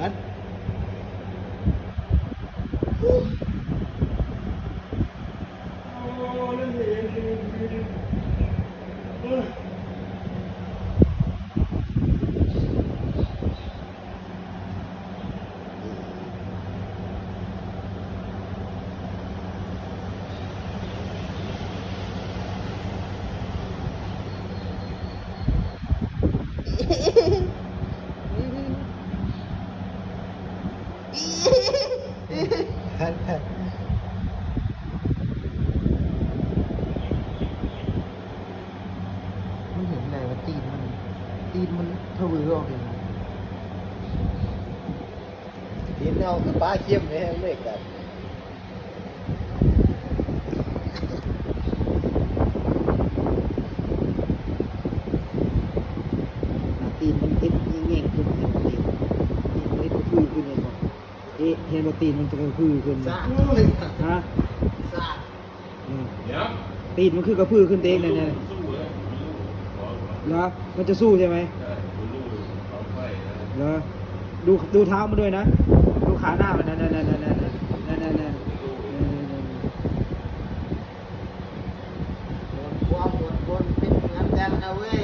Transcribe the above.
นัดมันเห็นอะไรว่าตีนมันทะเวอออกเลยตีนเอากับป้าเข้มเลยเล็กกันตีนมันเอ็ดแง่งขึ้นเอ็ดก็คือขึ้นเลยบอกเห็นว่าตีนมันจะกระพือขึ้นฮะตีนมันคือกระพือขึ้นเองเนี่ยเหรอมันจะสู้ใช่ไหมเหรอดูเท้ามันด้วยนะดูขาหน้ามันนั่นความอดทนเป็นเหมือนกันนะเว้ย